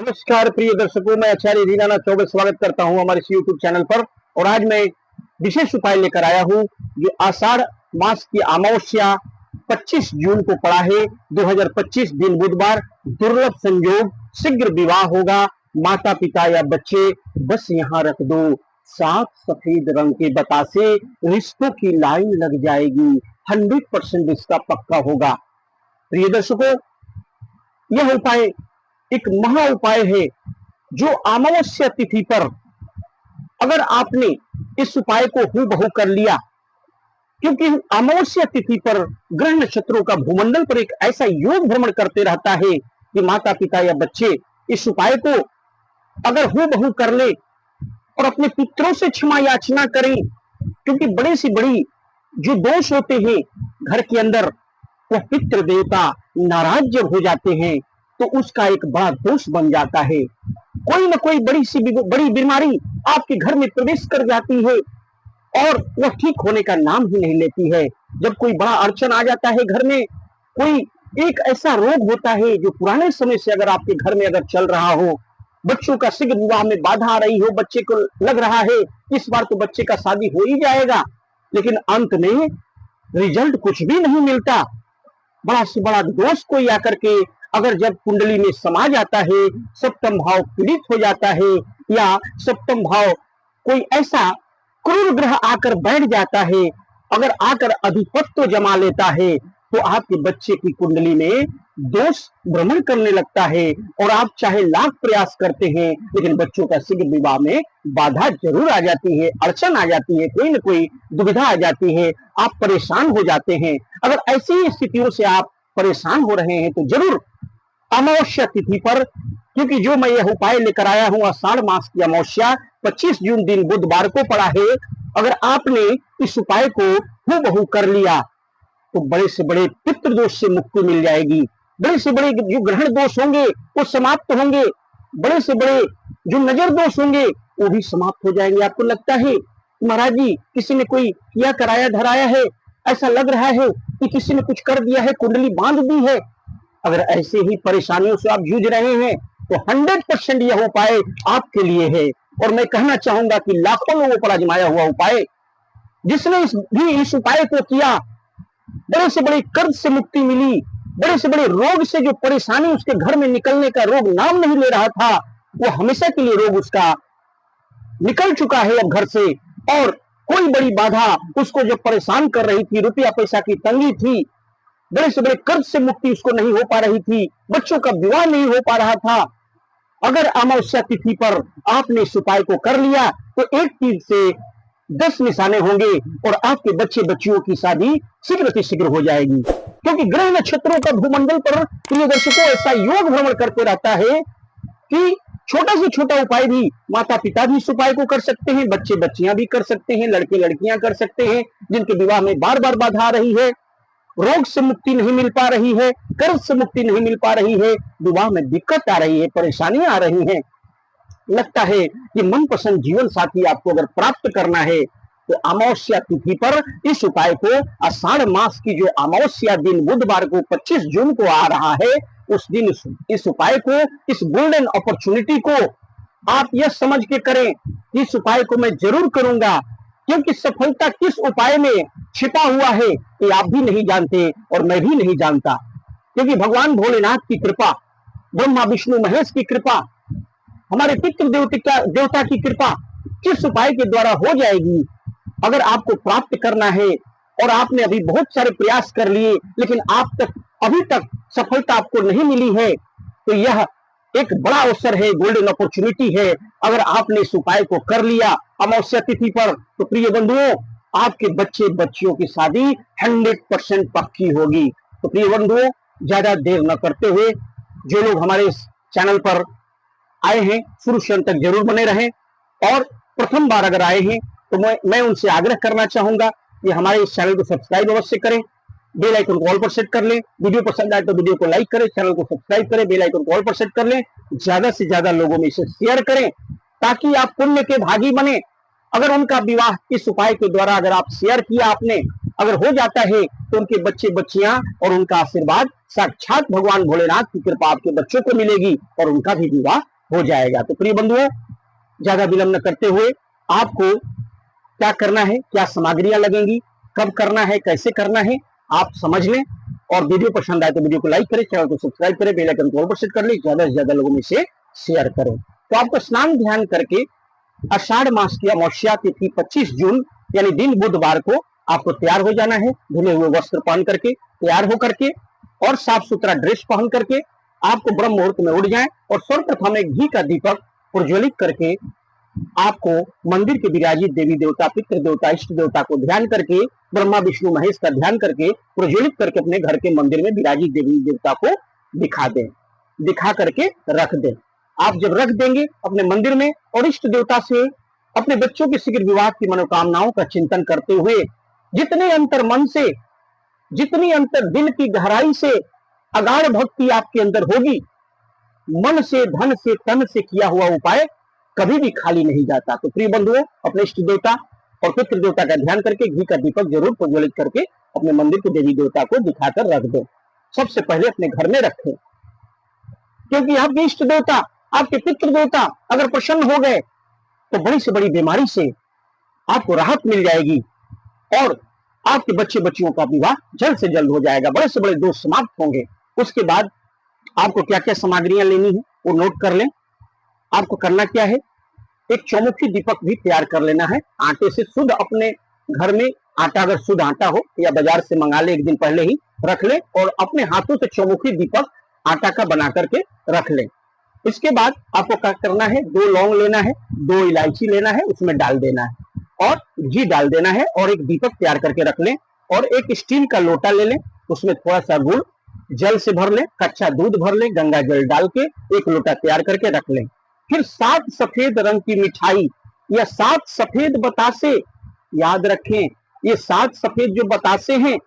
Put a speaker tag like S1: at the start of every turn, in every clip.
S1: नमस्कार प्रिय दर्शकों, मैं आचार्य दीनानाथ चौबे स्वागत करता हूं हमारे इस यूट्यूब चैनल पर। और आज मैं विशेष उपाय लेकर आया हूं जो आषाढ़ मास की अमावस्या 25 जून को पड़ा है। 2025 दिन बुधवार, दुर्लभ संयोग, शीघ्र विवाह होगा। माता पिता या बच्चे बस यहाँ रख दो, साफ सफेद रंग के बतासे, रिश्तों की लाइन लग जाएगी। 100% रिश्ता पक्का होगा। प्रिय दर्शकों, यह उपाय एक महा उपाय है जो अमावस्या तिथि पर अगर आपने इस उपाय को हूबहू कर लिया, क्योंकि अमावस्या तिथि पर ग्रह नक्षत्रों का भूमंडल पर एक ऐसा योग भ्रमण करते रहता है कि माता पिता या बच्चे इस उपाय को अगर हूबहू कर ले और अपने पुत्रों से क्षमा याचना करें, क्योंकि बड़े से बड़ी जो दोष होते हैं घर के अंदर, वह पितृ देवता नाराज जब हो जाते हैं तो उसका एक बड़ा दोष बन जाता है। कोई ना कोई बड़ी बीमारी आपके घर में प्रवेश कर जाती है और वह ठीक होने का नाम ही नहीं लेती है। जब कोई बड़ा अड़चन आ जाता है घर में, कोई एक ऐसा रोग होता है जो पुराने समय से अगर आपके घर में अगर चल रहा हो, बच्चों का शीघ्र विवाह में बाधा आ रही हो, बच्चे को लग रहा है इस बार तो बच्चे का शादी हो ही जाएगा, लेकिन अंत में रिजल्ट कुछ भी नहीं मिलता। बड़ा से बड़ा दोष कोई आकर के अगर जब कुंडली में समा जाता है, सप्तम भाव पीड़ित हो जाता है या सप्तम भाव कोई ऐसा क्रूर ग्रह आकर बैठ जाता है, अगर आकर अधिपत्य जमा लेता है, तो आपके बच्चे की कुंडली में दोष भ्रमण करने लगता है और आप चाहे लाख प्रयास करते हैं लेकिन बच्चों का शीघ्र विवाह में बाधा जरूर आ जाती है, अड़चन आ जाती है, कोई न कोई दुविधा आ जाती है, आप परेशान हो जाते हैं। अगर ऐसी स्थितियों से आप परेशान हो रहे हैं तो जरूर अमावस्या तिथि पर, क्योंकि जो मैं यह उपाय लेकर आया हूं आषाढ़ मास की अमावस्या 25 जून दिन बुधवार को पड़ा है, अगर आपने इस उपाय को हूबहू कर लिया तो बड़े से बड़े पितृ दोष से मुक्ति मिल जाएगी। बड़े से बड़े जो ग्रहण दोष होंगे वो समाप्त होंगे, बड़े से बड़े जो नजर दोष होंगे वो भी समाप्त हो जाएंगे। आपको लगता है महाराज जी किसी ने कोई किया कराया धराया है, ऐसा लग रहा है कि किसी ने कुछ कर दिया है, कुंडली बांध दी है, अगर ऐसे ही परेशानियों से आप जूझ रहे हैं तो 100% यह उपाय आपके लिए है। और मैं कहना चाहूंगा कि लाखों लोगों पर आजमाया हुआ उपाय, जिसने इस उपाय को किया, बड़े से बड़े कर्ज से मुक्ति मिली, बड़े से बड़े रोग से जो परेशानी उसके घर में निकलने का रोग नाम नहीं ले रहा था, वो हमेशा के लिए रोग उसका निकल चुका है अब घर से। और कोई बड़ी बाधा उसको जब परेशान कर रही थी, रुपया पैसा की तंगी थी, बड़े से बड़े कर्ज से मुक्ति उसको नहीं हो पा रही थी, बच्चों का विवाह नहीं हो पा रहा था, अगर अमावस्या तिथि पर आपने इस उपाय को कर लिया तो एक तीर से 10 निशाने होंगे और आपके बच्चे बच्चियों की शादी शीघ्र से शीघ्र हो जाएगी। क्योंकि ग्रह नक्षत्रों का भूमंडल पर प्रिय दर्शकों ऐसा योग भ्रमण करते रहता है कि छोटा से छोटा उपाय भी माता पिता भी इस उपाय को कर सकते हैं, बच्चे बच्चियां भी कर सकते हैं, लड़के लड़कियां कर सकते हैं, जिनके विवाह में बार बार बाधा आ रही है, रोग से मुक्ति नहीं मिल पा रही है, कर्ज से मुक्ति नहीं मिल पा रही है, विवाह में दिक्कत आ रही है, परेशानियां आ रही हैं, लगता है कि मनपसंद जीवन साथी आपको अगर प्राप्त करना है तो अमावस्या तिथि पर इस उपाय को, आषाढ़ मास की जो अमावस्या दिन बुधवार को 25 जून को आ रहा है, उस दिन इस उपाय को, इस गोल्डन अपॉर्चुनिटी को आप यह समझ के करें कि इस उपाय को मैं जरूर करूंगा, क्योंकि सफलता किस उपाय में छिपा हुआ है ये आप भी नहीं जानते और मैं भी नहीं जानता। क्योंकि भगवान भोलेनाथ की कृपा, ब्रह्मा विष्णु महेश की कृपा, हमारे पितृ देवता की कृपा किस उपाय के द्वारा हो जाएगी, अगर आपको प्राप्त करना है और आपने अभी बहुत सारे प्रयास कर लिए लेकिन अभी तक सफलता आपको नहीं मिली है, तो यह एक बड़ा अवसर है, गोल्डन अपॉर्चुनिटी है। अगर आपने इस उपाय को कर लिया अमावस्या तिथि पर तो प्रिय बंधुओं आपके बच्चे बच्चियों की शादी 100% पक्की होगी। तो प्रिय बंधुओं ज्यादा देर न करते हुए जो लोग हमारे इस चैनल पर आए हैं शुरू से अंत तक जरूर बने रहें, और प्रथम बार अगर आए हैं तो मैं उनसे आग्रह करना चाहूंगा कि हमारे इस चैनल को सब्सक्राइब अवश्य करें, बेल आइकन को ऑल पर सेट कर लें, वीडियो पसंद आए तो वीडियो को लाइक करें, चैनल को सब्सक्राइब करें, बेल आइकन को ऑल पर सेट कर लें, ज्यादा से ज्यादा लोगों में इसे शेयर करें ताकि आप पुण्य के भागी बने। अगर उनका विवाह इस उपाय के द्वारा अगर आप शेयर किया आपने, अगर हो जाता है तो उनके बच्चे बच्चियां और उनका आशीर्वाद साक्षात भगवान भोलेनाथ की कृपा आपके बच्चों को मिलेगी और उनका भी विवाह हो जाएगा। तो प्रिय बंधुओं, ज्यादा विलंब न करते हुए आपको क्या करना है, क्या सामग्रियां लगेंगी, कब करना है, कैसे करना है, आप समझ लें। और वीडियो पसंद आए तो वीडियो को लाइक करें, चैनल को सब्सक्राइब करें, बेल आइकन को ऑल पर सेट कर लें, ज्यादा से ज्यादा लोगों में से शेयर करें। तो आपको स्नान ध्यान करके आषाढ़ मास की अमावस्या तिथि 25 जून यानी दिन बुधवार को आपको तैयार हो जाना है। धुले हुए वस्त्र पहन करके तैयार हो करके और साफ सुथरा ड्रेस पहन करके आपको ब्रह्म मुहूर्त में उठ जाएं और सर्वप्रथम एक घी का दीपक प्रज्वलित करके आपको मंदिर के विराजित देवी देवता, पितृ देवता, इष्ट देवता को ध्यान करके, ब्रह्मा विष्णु महेश का ध्यान करके, प्रज्वलित करके अपने घर के मंदिर में विराजित देवी देवता को दिखा दें, दिखा करके रख दें। आप जब रख देंगे अपने मंदिर में और इष्ट देवता से अपने बच्चों के शीघ्र विवाह की मनोकामनाओं का चिंतन करते हुए जितने अंतर मन से, जितनी अंतर दिल की गहराई से अगाध भक्ति आपके अंदर होगी, मन से, धन से, तन से किया हुआ उपाय कभी भी खाली नहीं जाता। तो प्रिय बंधुओं, अपने इष्ट देवता और पितृ देवता का ध्यान करके घी का दीपक जरूर प्रज्वलित करके अपने मंदिर के देवी देवता को दिखाकर रख दो। सबसे पहले अपने घर में रखें, क्योंकि आपके इष्ट देवता, आपके पितृ देवता अगर प्रसन्न हो गए तो बड़ी से बड़ी बीमारी से आपको राहत मिल जाएगी और आपके बच्चे बच्चियों का विवाह जल्द से जल्द हो जाएगा, बड़े से बड़े दोष समाप्त होंगे। उसके बाद आपको क्या क्या सामग्रियां लेनी है वो नोट कर लें। आपको करना क्या है, एक चौमुखी दीपक भी तैयार कर लेना है आटे से। शुद्ध अपने घर में आटा, अगर शुद्ध आटा हो या बाजार से मंगा ले, एक दिन पहले ही रख ले और अपने हाथों से चौमुखी दीपक आटा का बना करके रख ले। इसके बाद आपको क्या करना है, 2 लौंग लेना है, 2 इलायची लेना है, उसमें डाल देना है और घी डाल देना है और एक दीपक तैयार करके रख लें। और एक स्टील का लोटा ले लें, उसमें थोड़ा सा गुड़ जल से भर लें, कच्चा दूध भर लें, गंगा जल डाल के एक लोटा तैयार करके रख लें। फिर 7 सफेद रंग की मिठाई या 7 सफेद बतासे, याद रखें ये 7 सफेद जो बतासे हैं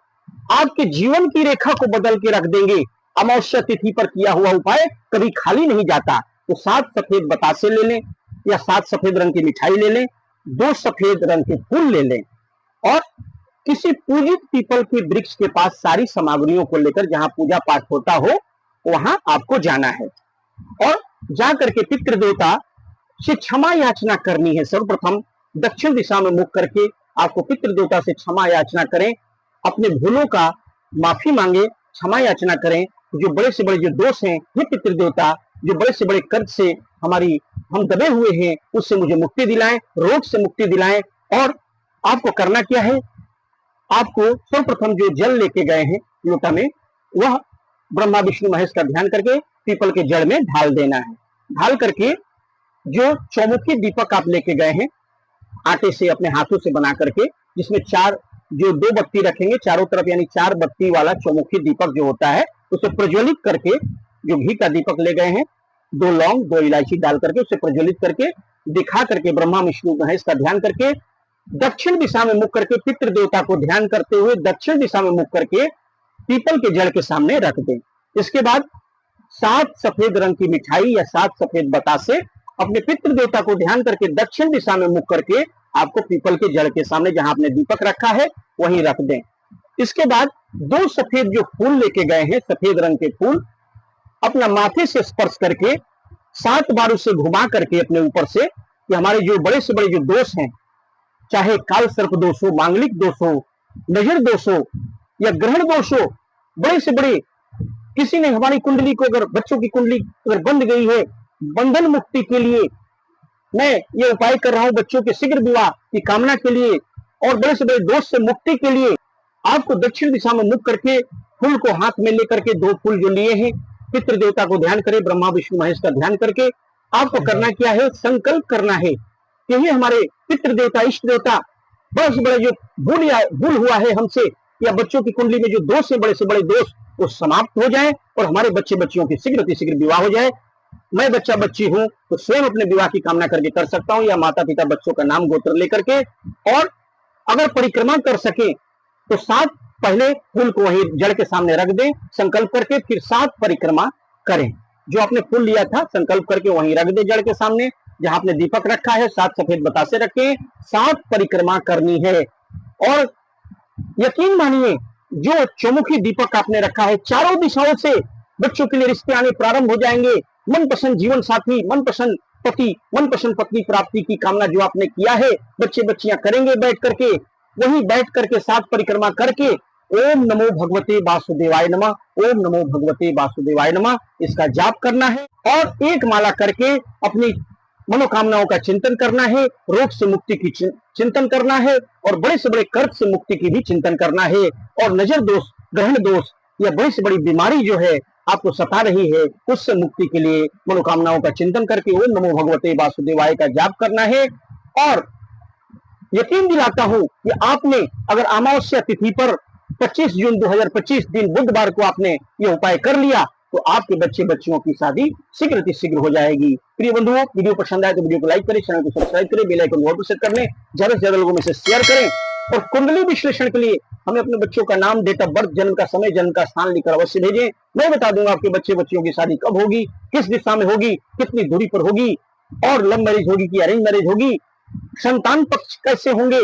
S1: आपके जीवन की रेखा को बदल के रख देंगे। अमावस्या तिथि पर किया हुआ उपाय कभी खाली नहीं जाता। तो 7 सफेद बतासे ले लें या 7 सफेद रंग की मिठाई ले लें, 2 सफेद रंग के फूल ले लें और किसी पूजित पीपल के वृक्ष के पास सारी सामग्रियों को लेकर, जहां पूजा पाठ होता हो वहां आपको जाना है और जाकर के पितृ देवता से क्षमा याचना करनी है। सर्वप्रथम दक्षिण दिशा में मुख करके आपको पितृ देवता से क्षमा याचना करें, अपने भूलों का माफी मांगे, क्षमा याचना करें। जो बड़े से बड़े जो दोष हैं, ये पितृ देवता जो बड़े से बड़े कर्ज से हम दबे हुए हैं, उससे मुझे मुक्ति दिलाएं, रोग से मुक्ति दिलाएं। और आपको करना क्या है, आपको सर्वप्रथम जो जल लेके गए हैं लोटा में, वह ब्रह्मा विष्णु महेश का ध्यान करके पीपल के जड़ में ढाल देना है। ढाल करके जो चौमुखी दीपक आप लेके गए हैं आटे से अपने हाथों से बना करके, जिसमें 2 बत्ती रखेंगे चारों तरफ, यानी 4 बत्ती वाला चौमुखी दीपक जो होता है, उसे प्रज्वलित करके, जो घी का दीपक ले गए हैं, 2 लौंग 2 इलायची डाल करके उसे प्रज्वलित करके दिखा करके ब्रह्मा विष्णु महेश का ध्यान करके दक्षिण दिशा में मुख करके पितृ देवता को ध्यान करते हुए दक्षिण दिशा में मुख करके पीपल के जड़ के सामने रख दें। इसके बाद 7 सफेद रंग की मिठाई या 7 सफेद बतासे अपने पितृ देवता को ध्यान करके दक्षिण दिशा में मुख करके आपको पीपल के जड़ के सामने, जहां आपने दीपक रखा है, वहीं रख दें। इसके बाद 2 सफेद जो फूल लेके गए हैं, सफेद रंग के फूल, अपना माथे से स्पर्श करके 7 बार उसे घुमा करके अपने ऊपर से, कि हमारे जो बड़े से बड़े जो दोष हैं, चाहे काल सर्प दोष हो, मांगलिक दोष हो, नजर दोष हो या ग्रहण दोष हो, बड़े से बड़े, किसी ने हमारी कुंडली को, अगर बच्चों की कुंडली अगर बंध गई है, बंधन मुक्ति के लिए मैं ये उपाय कर रहा हूं, बच्चों के शीघ्र विवाह की कामना के लिए और बड़े से बड़े दोष से मुक्ति के लिए, आपको दक्षिण दिशा में मुख करके फूल को हाथ में लेकर के 2 फूल जो लिए हैं, पितृ देवता को ध्यान करें, ब्रह्मा विष्णु महेश का ध्यान करके आपको करना क्या है, संकल्प करना है कि ये हमारे पितृ देवता, इष्ट देवता, बड़े से बड़े जो भूल हुआ है हमसे, या बच्चों की कुंडली में जो दोष है, बड़े से बड़े दोष, वो समाप्त हो जाए और हमारे बच्चे बच्चियों की शीघ्र विवाह हो जाए। मैं बच्चा बच्ची हूं तो स्वयं अपने विवाह की कामना करके कर सकता हूं, या माता पिता बच्चों का नाम गोत्र लेकर के, और अगर परिक्रमा कर सके तो 7 पहले फूल को वहीं जड़ के सामने रख दें संकल्प करके, फिर 7 परिक्रमा करें। जो आपने फूल लिया था संकल्प करके वहीं रख दे जड़ के सामने, जहां आपने दीपक रखा है, 7 सफेद बतासे रखे, 7 परिक्रमा करनी है। और यकीन मानिए, जो चौमुखी दीपक आपने रखा है, चारों दिशाओं से बच्चों के लिए रिश्ते आने प्रारंभ हो जाएंगे, मनपसंद जीवन साथी, मनपसंद पति, मनपसंद पत्नी प्राप्ति की कामना जो आपने किया है, बच्चे बच्चियां करेंगे बैठ करके, वही बैठ करके सात परिक्रमा करके ओम नमो भगवते वासुदेवाय नमः, ओम नमो भगवते वासुदेवाय नमः इसका जाप करना है और एक माला करके अपनी मनोकामनाओं का चिंतन करना है, रोग से मुक्ति की चिंतन करना है और बड़े से बड़े कर्ज से मुक्ति की भी चिंतन करना है। और नजर दोष, ग्रहण दोष या बड़ी से बड़ी बीमारी जो है आपको सता रही है, उससे मुक्ति के लिए मनोकामनाओं का चिंतन करके ओम नमो भगवते वासुदेवाय का जाप करना है। और यकीन दिलाता हूं कि आपने अगर अमावस्या तिथि पर 25 जून 2025 दिन बुधवार को आपने ये उपाय कर लिया तो आपके बच्चे बच्चियों की शादी शीघ्र शीघ्र हो जाएगी। प्रिय बंधुओं, वीडियो पसंद आए तो वीडियो को लाइक करें, चैनल को सब्सक्राइब करें, बेल आइकन ऑल पर सेट कर लें, ज्यादा से ज्यादा लोगों में से शेयर करें। और कुंडली विश्लेषण के लिए हमें अपने बच्चों का नाम, डेट ऑफ बर्थ, जन्म का समय, जन्म का स्थान लिखकर अवश्य भेजें। मैं बता दूंगा आपके बच्चे बच्चियों की शादी कब होगी, किस दिशा में होगी, कितनी दूरी पर होगी, और लव मैरिज होगी कि अरेंज मैरिज होगी, संतान पक्ष कैसे होंगे,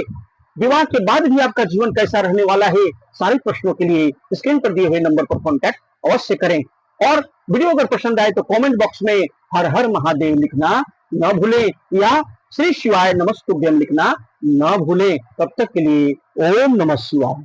S1: विवाह के बाद भी आपका जीवन कैसा रहने वाला है। सारे प्रश्नों के लिए स्क्रीन पर दिए हुए नंबर पर कॉन्टैक्ट अवश्य करें। और वीडियो अगर पसंद आए तो कमेंट बॉक्स में हर हर महादेव लिखना न भूलें या श्री शिवाय नमस्तुभ्यम लिखना न भूलें। तब तक के लिए ओम नमः शिवाय।